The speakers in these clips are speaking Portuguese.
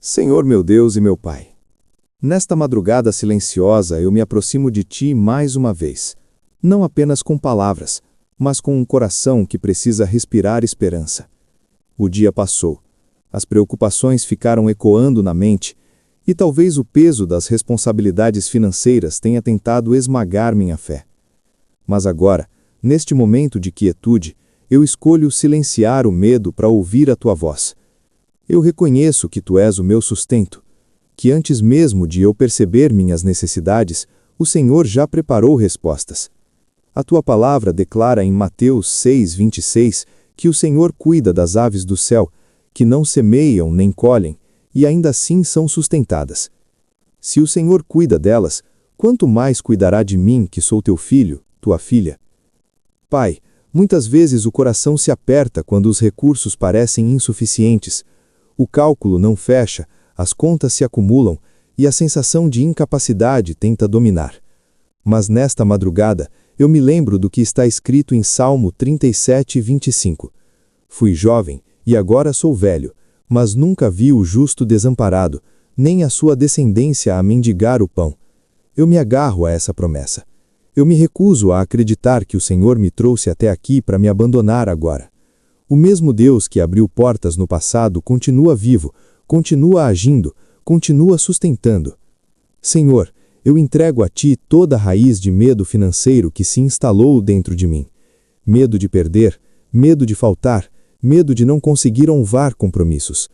Senhor meu Deus e meu Pai, nesta madrugada silenciosa eu me aproximo de Ti mais uma vez, não apenas com palavras, mas com um coração que precisa respirar esperança. O dia passou, as preocupações ficaram ecoando na mente, e talvez o peso das responsabilidades financeiras tenha tentado esmagar minha fé. Mas agora, neste momento de quietude, eu escolho silenciar o medo para ouvir a Tua voz. Eu reconheço que Tu és o meu sustento, que antes mesmo de eu perceber minhas necessidades, o Senhor já preparou respostas. A Tua palavra declara em Mateus 6:26 que o Senhor cuida das aves do céu, que não semeiam nem colhem, e ainda assim são sustentadas. Se o Senhor cuida delas, quanto mais cuidará de mim, que sou Teu filho, Tua filha? Pai, muitas vezes o coração se aperta quando os recursos parecem insuficientes. O cálculo não fecha, as contas se acumulam e a sensação de incapacidade tenta dominar. Mas nesta madrugada, eu me lembro do que está escrito em Salmo 37:25. Fui jovem e agora sou velho, mas nunca vi o justo desamparado, nem a sua descendência a mendigar o pão. Eu me agarro a essa promessa. Eu me recuso a acreditar que o Senhor me trouxe até aqui para me abandonar agora. O mesmo Deus que abriu portas no passado continua vivo, continua agindo, continua sustentando. Senhor, eu entrego a Ti toda a raiz de medo financeiro que se instalou dentro de mim. Medo de perder, medo de faltar, medo de não conseguir honrar compromissos.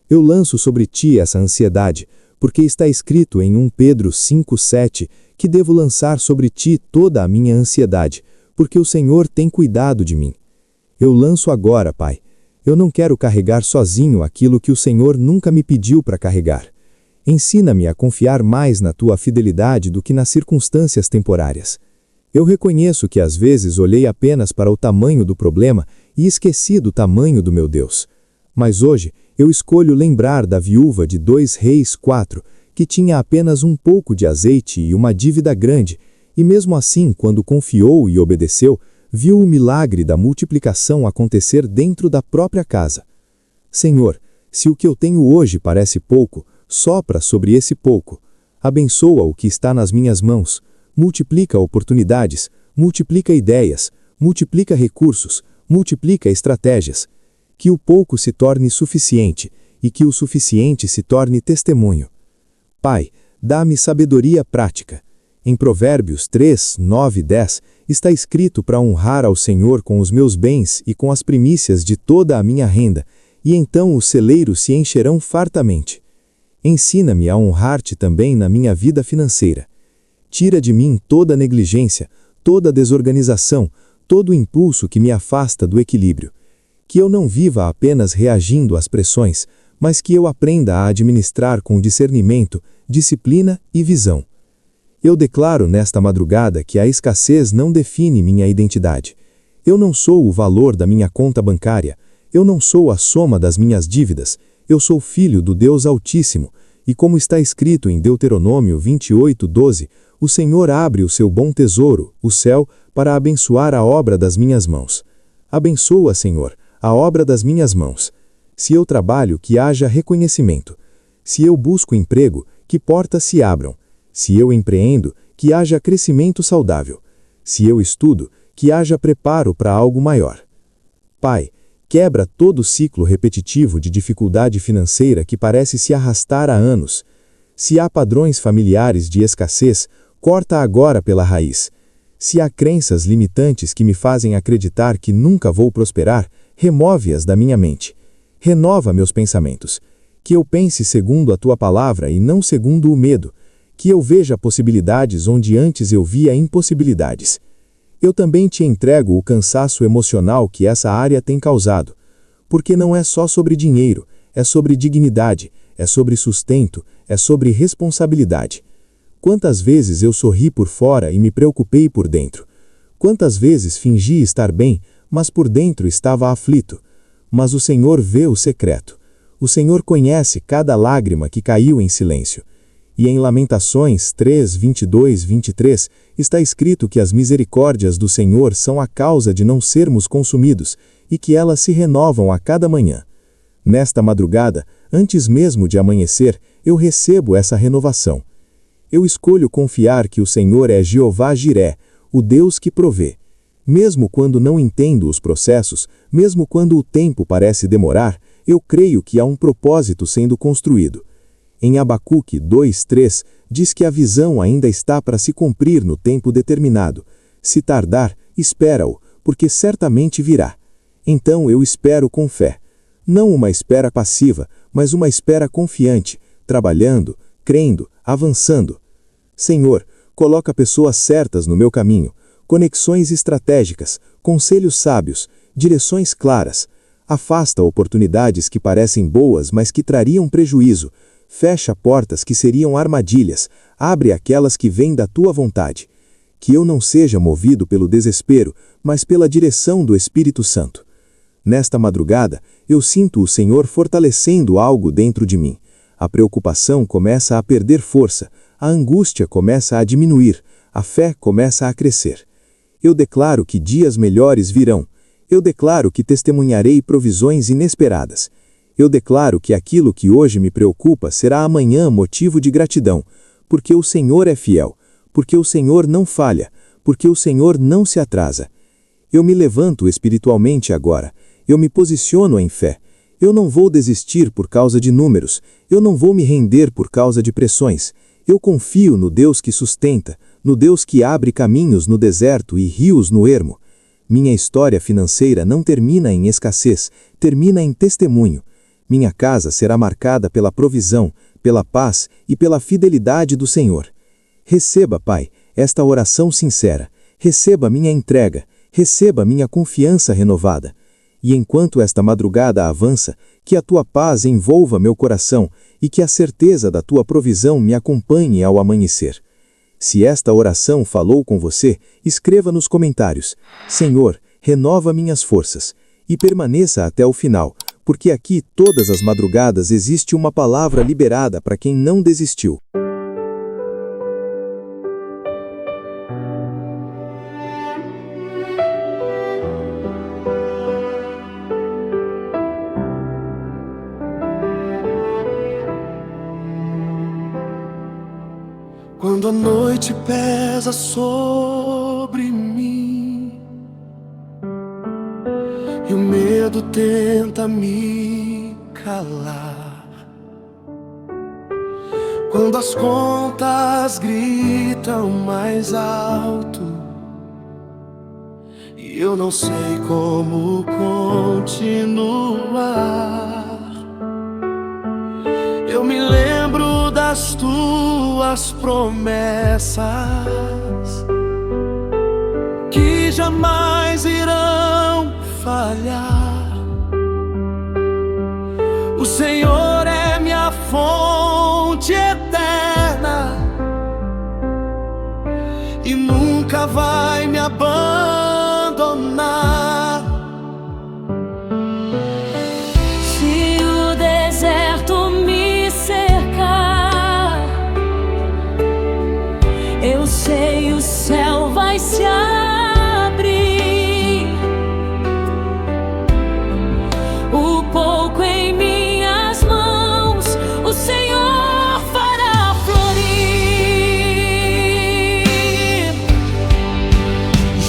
Eu lanço sobre Ti essa ansiedade, porque está escrito em 1 Pedro 5:7 que devo lançar sobre Ti toda a minha ansiedade, porque o Senhor tem cuidado de mim. Eu lanço agora, Pai. Eu não quero carregar sozinho aquilo que o Senhor nunca me pediu para carregar. Ensina-me a confiar mais na Tua fidelidade do que nas circunstâncias temporárias. Eu reconheço que às vezes olhei apenas para o tamanho do problema e esqueci do tamanho do meu Deus. Mas hoje eu escolho lembrar da viúva de 2 Reis 4, que tinha apenas um pouco de azeite e uma dívida grande, e mesmo assim, quando confiou e obedeceu, viu o milagre da multiplicação acontecer dentro da própria casa. Senhor, se o que eu tenho hoje parece pouco, sopra sobre esse pouco. Abençoa o que está nas minhas mãos. Multiplica oportunidades, multiplica ideias, multiplica recursos, multiplica estratégias. Que o pouco se torne suficiente e que o suficiente se torne testemunho. Pai, dá-me sabedoria prática. Em Provérbios 3, 9 e 10, está escrito para honrar ao Senhor com os meus bens e com as primícias de toda a minha renda, e então os celeiros se encherão fartamente. Ensina-me a honrar-te também na minha vida financeira. Tira de mim toda negligência, toda desorganização, todo impulso que me afasta do equilíbrio. Que eu não viva apenas reagindo às pressões, mas que eu aprenda a administrar com discernimento, disciplina e visão. Eu declaro nesta madrugada que a escassez não define minha identidade. Eu não sou o valor da minha conta bancária. Eu não sou a soma das minhas dívidas. Eu sou filho do Deus Altíssimo. E como está escrito em Deuteronômio 28:12, o Senhor abre o seu bom tesouro, o céu, para abençoar a obra das minhas mãos. Abençoa, Senhor, a obra das minhas mãos. Se eu trabalho, que haja reconhecimento. Se eu busco emprego, que portas se abram. Se eu empreendo, que haja crescimento saudável. Se eu estudo, que haja preparo para algo maior. Pai, quebra todo o ciclo repetitivo de dificuldade financeira que parece se arrastar há anos. Se há padrões familiares de escassez, corta agora pela raiz. Se há crenças limitantes que me fazem acreditar que nunca vou prosperar, remove-as da minha mente. Renova meus pensamentos. Que eu pense segundo a Tua palavra e não segundo o medo. Que eu veja possibilidades onde antes eu via impossibilidades. Eu também Te entrego o cansaço emocional que essa área tem causado. Porque não é só sobre dinheiro, é sobre dignidade, é sobre sustento, é sobre responsabilidade. Quantas vezes eu sorri por fora e me preocupei por dentro? Quantas vezes fingi estar bem, mas por dentro estava aflito? Mas o Senhor vê o secreto. O Senhor conhece cada lágrima que caiu em silêncio. E em Lamentações 3, 22, 23, está escrito que as misericórdias do Senhor são a causa de não sermos consumidos, e que elas se renovam a cada manhã. Nesta madrugada, antes mesmo de amanhecer, eu recebo essa renovação. Eu escolho confiar que o Senhor é Jeová Jiré, o Deus que provê. Mesmo quando não entendo os processos, mesmo quando o tempo parece demorar, eu creio que há um propósito sendo construído. Em Abacuque 2:3, diz que a visão ainda está para se cumprir no tempo determinado. Se tardar, espera-o, porque certamente virá. Então eu espero com fé. Não uma espera passiva, mas uma espera confiante, trabalhando, crendo, avançando. Senhor, coloca pessoas certas no meu caminho, conexões estratégicas, conselhos sábios, direções claras. Afasta oportunidades que parecem boas, mas que trariam prejuízo. Fecha portas que seriam armadilhas, abre aquelas que vêm da tua vontade. Que eu não seja movido pelo desespero, mas pela direção do Espírito Santo. Nesta madrugada, eu sinto o Senhor fortalecendo algo dentro de mim. A preocupação começa a perder força, a angústia começa a diminuir, a fé começa a crescer. Eu declaro que dias melhores virão. Eu declaro que testemunharei provisões inesperadas. Eu declaro que aquilo que hoje me preocupa será amanhã motivo de gratidão, porque o Senhor é fiel, porque o Senhor não falha, porque o Senhor não se atrasa. Eu me levanto espiritualmente agora, eu me posiciono em fé. Eu não vou desistir por causa de números, eu não vou me render por causa de pressões. Eu confio no Deus que sustenta, no Deus que abre caminhos no deserto e rios no ermo. Minha história financeira não termina em escassez, termina em testemunho. Minha casa será marcada pela provisão, pela paz e pela fidelidade do Senhor. Receba, Pai, esta oração sincera. Receba minha entrega. Receba minha confiança renovada. E enquanto esta madrugada avança, que a tua paz envolva meu coração e que a certeza da tua provisão me acompanhe ao amanhecer. Se esta oração falou com você, escreva nos comentários: Senhor, renova minhas forças. E permaneça até o final, porque aqui todas as madrugadas existe uma palavra liberada para quem não desistiu. Quando a noite pesa sobre mim e o medo tenta me calar, quando as contas gritam mais alto e eu não sei como continuar, eu me lembro das tuas promessas que jamais irão falhar. O Senhor é minha fonte eterna e nunca vai me abandonar. Se o deserto me cercar, eu sei o céu vai se abrir. O pouco em minhas mãos, o Senhor fará florir.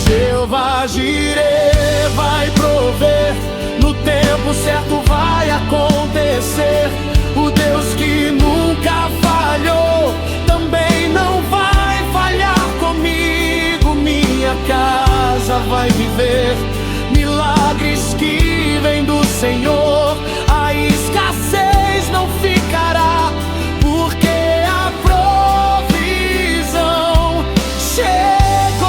Jeová Jiré vai prover, no tempo certo vai acontecer. O Deus que nunca falhou também não vai falhar comigo. Minha casa vai viver milagres que vêm do Senhor. A escassez não ficará, porque a provisão chegou.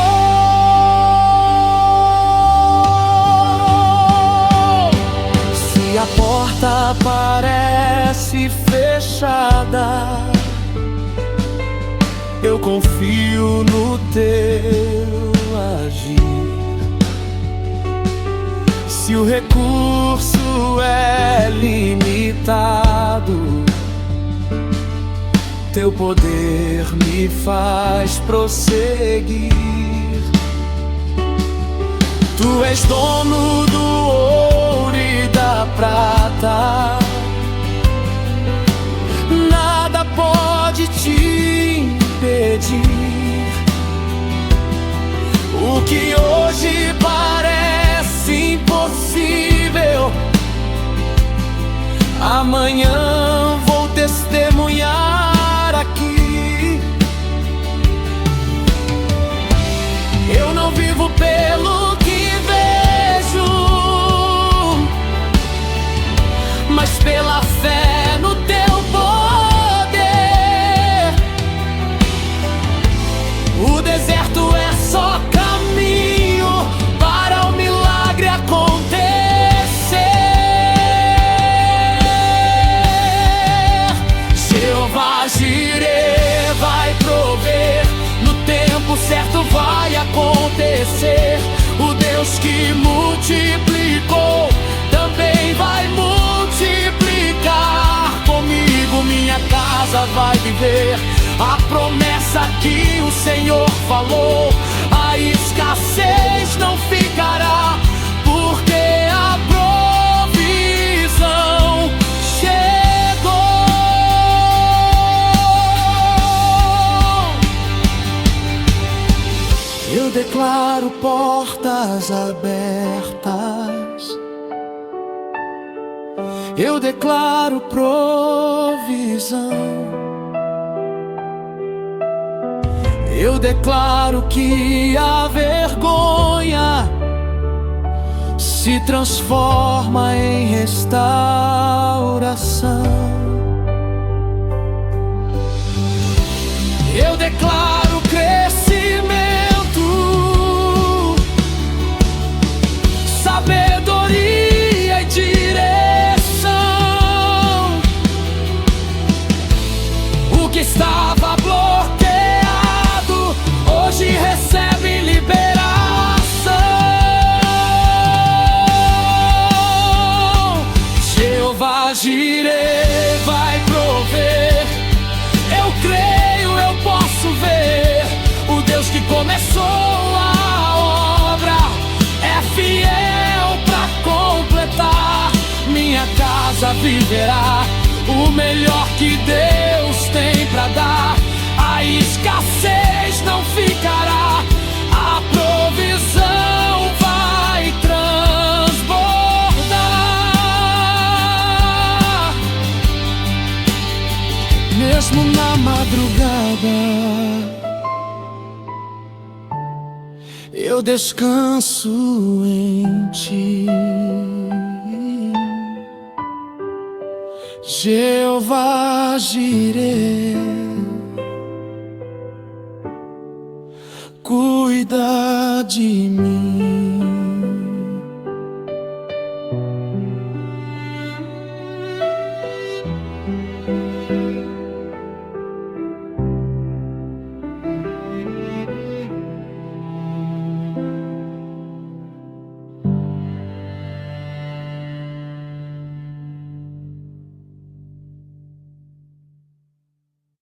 Se a porta parece fechada, eu confio no teu agir. Se o recurso é limitado, teu poder me faz prosseguir. Tu és dono do ouro e da prata, Amanhã vou testemunhar aqui. Eu não vivo pelo que vejo, mas pela fé no teu poder. O deserto é só caminho para o milagre acontecer. Jeová Jireh vai prover, no tempo certo vai acontecer. O Deus que multiplicou também vai multiplicar. Comigo minha casa vai viver a promessa que o Senhor falou. A escassez não ficará, porque a provisão chegou. Eu declaro portas abertas, eu declaro provisão. Eu declaro que a vergonha se transforma em restauração. Eu declaro crescimento, sabedoria e direção. O que estava bloqueado hoje recebe liberação. Jeová Jireh vai prover. Eu creio, eu posso ver. O Deus que começou a obra é fiel pra completar. Minha casa viverá o melhor que Deus tem pra dar. A escassez não ficará, a provisão vai transbordar. Mesmo na madrugada, eu descanso em ti. Jeová Jireh, cuida de mim.